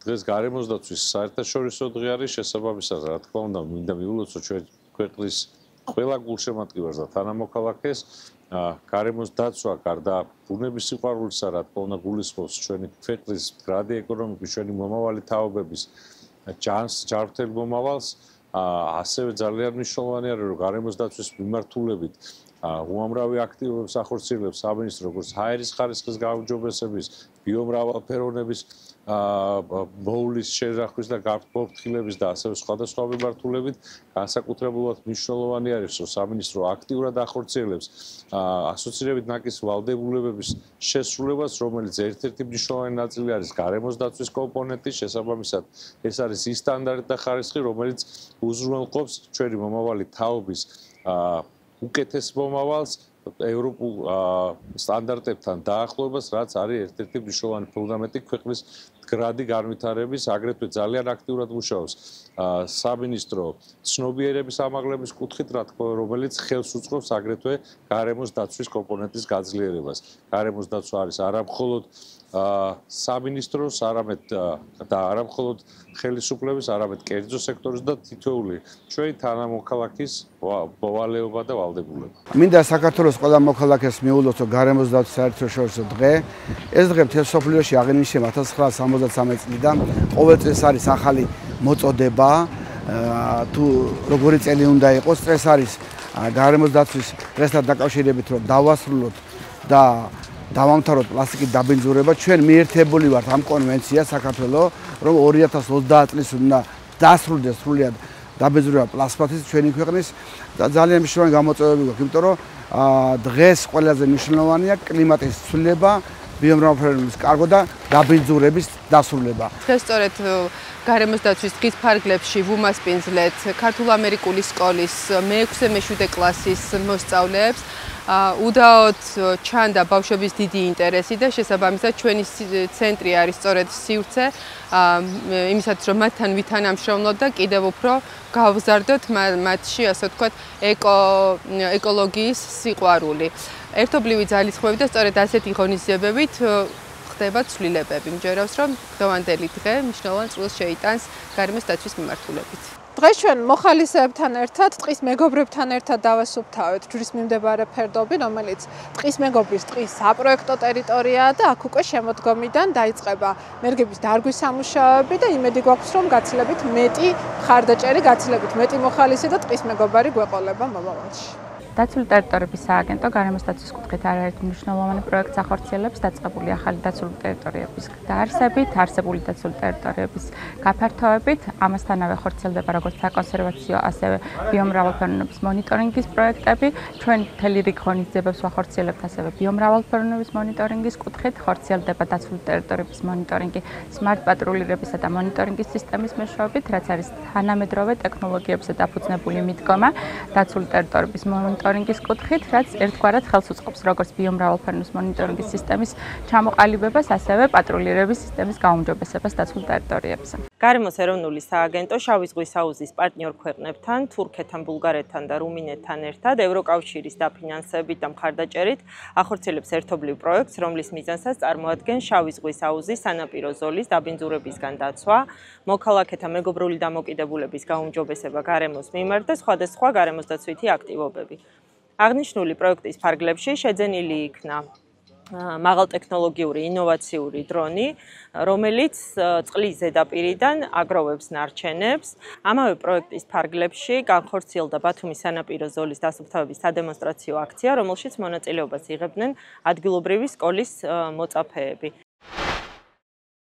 დღეს გარემოს დაცვის საერთაშორისო დღე არის შესაბამისად, რა თქმა უნდა, მინდა მივულოცო ჩვენ ქვეყნის ყველა გულშემატკივარს და თანამოქალაქეს გარემოს დაცვა გარდა ბუნების სიყვარულისა, რა თქმა უნდა, გულისხმობს ჩვენი ქვეყნის მდგრადი ეკონომიკის, ჩვენი მომავალი თაობების ჯანმრთელ მომავალს, ასევე ძალიან მნიშვნელოვანია, რომ გარემოს დაცვის მიმართულებით უამრავი აქტივობებს ახორციელებს სამინისტრო, როგორც ჰაერის ხარისხის გაუმჯობესების, ბიომრავალფეროვნების მოულის შენახვის და გაფრთხილების და ასევე სხვადასხვა მიმართულებით განსაკუთრებულად მნიშვნელოვანი არის, რომ სამინისტრო აქტიურად ახორციელებს ასოცირებით ნაკის ვალდებულებების შესრულებას, რომელიც ერთ-ერთი მნიშვნელოვანი ნაწილი არის გარემოს დაცვის კომპონენტი, შესაბამისად ეს არის ის სტანდარტი და ხარისხი, რომელიც უზრუნველყოფს ჩვენი მომავალი თაობის უკეთეს მომავალს ევროპულ სტანდარტებთან დაახლოებას, რაც არის ერთ-ერთი მნიშვნელოვანი ფუნდამენტი ქვეყნის მდგრადი განვითარების, აგრეთვე ძალიან აქტიურად მუშაობს სამინისტრო ცნობიერების ამაღლების კუთხით, რა თქმა უნდა, რომელიც ხელს უწყობს აგრეთვე გარემოს დაცვის კომპონენტის გაძლიერებას. გარემოს დაცვა არის არამხოლოდ სამინისტროს, არამედ და არამხოლოდ ხელისუფლების, არამედ კერძო სექტორის და თითოეული ჩვენი თანამოქალაქის მოვალეობა და ვალდებულება. მინდა საქართველოს ყველა მოქალაქეს მიულოცო გარემოს დაცვის საერთაშორისო დღე. ეს დღე მთელ მსოფლიოში აღინიშნება 1973 წლიდან. ყოველ წელს არის ახალი მოწოდება, თუ როგორი წელი უნდა იყოს, ეს არის გარემოს დაცვის დღესთან დაკავშირებით, რომ დავასრულოთ და დავამთავროთ პლასტიკის დაბინძურება. ჩვენ მიერთებული ვართ ამ კონვენციას საქართველოს, რომ 2030 წლის უნდა დასრულდეს სრულად დაბინძურება პლასტმასის ჩვენი ქვეყნის და ძალიან მნიშვნელოვანი გამოწვევები გვაქვს, იმიტომ რომ დღეს ყველაზე მნიშვნელოვანია კლიმატის ცვლილება, ბიომრავალფეროვნების კარგვა და დაბინძურების დასრულება. დღეს სწორედ გარემოს დაცვის დღის ფარგლებში ვუმასპინძლეთ ქართულ-ამერიკული სკოლის მე-6-მე-7 კლასის მოსწავლეებს. უდაოდ ჩანდა ბავშვების დიდი ინტერესი და შესაბამისად ჩვენი ცენტრი არის სწორედ სივრცე იმისათვის, რომ მათთან ვითანამშრომლოთ და კიდევ უფრო გავზარდოთ მათში, ასე ვთქვათ, ეკოლოგიის სიყვარული. ერთობლივი ძალისხმევი და სწორედ ასეთი ღონისძიებებით ხდება ცვლილებები. მჯერავს, რომ დღევანდელი დღე მნიშვნელოვან წვლილს შეიტანს გარემოს დაცვის მიმართულებით. დღეს ჩვენ მოხალისეებთან ერთად, ტყის მეგობრებთან ერთად დავასუფთავეთ ჯვრის მიმდებარე ფერდობი, რომელიც ტყის მეგობრის ტყის საპროექტო ტერიტორიაა და აქ უკვე შემოდგომიდან დაიწყება მერგების დარგვის სამუშაოები და იმედი გვაქვს, რომ გაცილებით მეტი მხარდაჭერი, გაცილებით მეტი მოხალისე და ტყის მეგობარი გვეყოლება მომავალში. დაცული ტერიტორიების სააგენტო გარემოს დაცვის კუთხით არაერთ მნიშვნელოვანი პროექტს ახორციელებს დაწყებული ახალი დაცული ტერიტორიების დაარსებით, არსებული დაცული ტერიტორიების გაფართოებით. ამასთანავე ხორციელდება როგორც საკონსერვაციო, ასევე ბიომრავალფეროვნების მონიტორინგის პროექტები. ჩვენ მთელი რიგ ღონისძიებებს ვახორციელებთ ასევე ბიომრავალფეროვნების მონიტორინგის კუთხით. ხორციელდება დაცული ტერიტორიების მონიტორინგი სმარტ პატრულირებისა და მონიტორინგის სისტემის მეშვეობით, რაც არის თანამედროვე ტექნოლოგიებზე დაფუძნებული მიდგომა დაცული ტერიტორიების მონიტორინგის კუთხით, რაც ერთგვარად ხელს უწყობს როგორც ბიომრავალფეროვნების მონიტორინგის სისტემის ჩამოყალიბებას, ასევე პატრულირების სისტემის გაუმჯობესებას დაცულ ტერიტორიებზე. გარემოს ეროვნული სააგენტო შავი ზღვის აუზის პარტნიორ ქვეყნებთან, თურქეთთან, ბულგარეთთან და რუმინეთთან ერთად ევროკავშირის დაფინანსებით და მხარდაჭერით ახორციელებს ერთობლივ პროექტს, რომლის მიზანსაც წარმოადგენს შავი ზღვის აუზის სანაპირო ზოლის დაბინძურებისგან დაცვა, მოქალაქეთა მეგობრული დამოკიდებულების გაუმჯობესება გარემოს მიმართ და სხვადასხვა გარემოს დაცვითი აქტივობები. აღნიშნული პროექტის ფარგლებში შეძენილი იქნა მაღალტექნოლოგიური ინოვაციური დრონი, რომელიც წყლის ზედაპირიდან აგროვებს ნარჩენებს. ამავე პროექტის ფარგლებში განხორციელდა ბათუმის სანაპირო ზოლის დასუფთავების სადემონსტრაციო აქცია, რომელშიც მონაწილეობას იღებდნენ ადგილობრივი სკოლის მოწაფეები.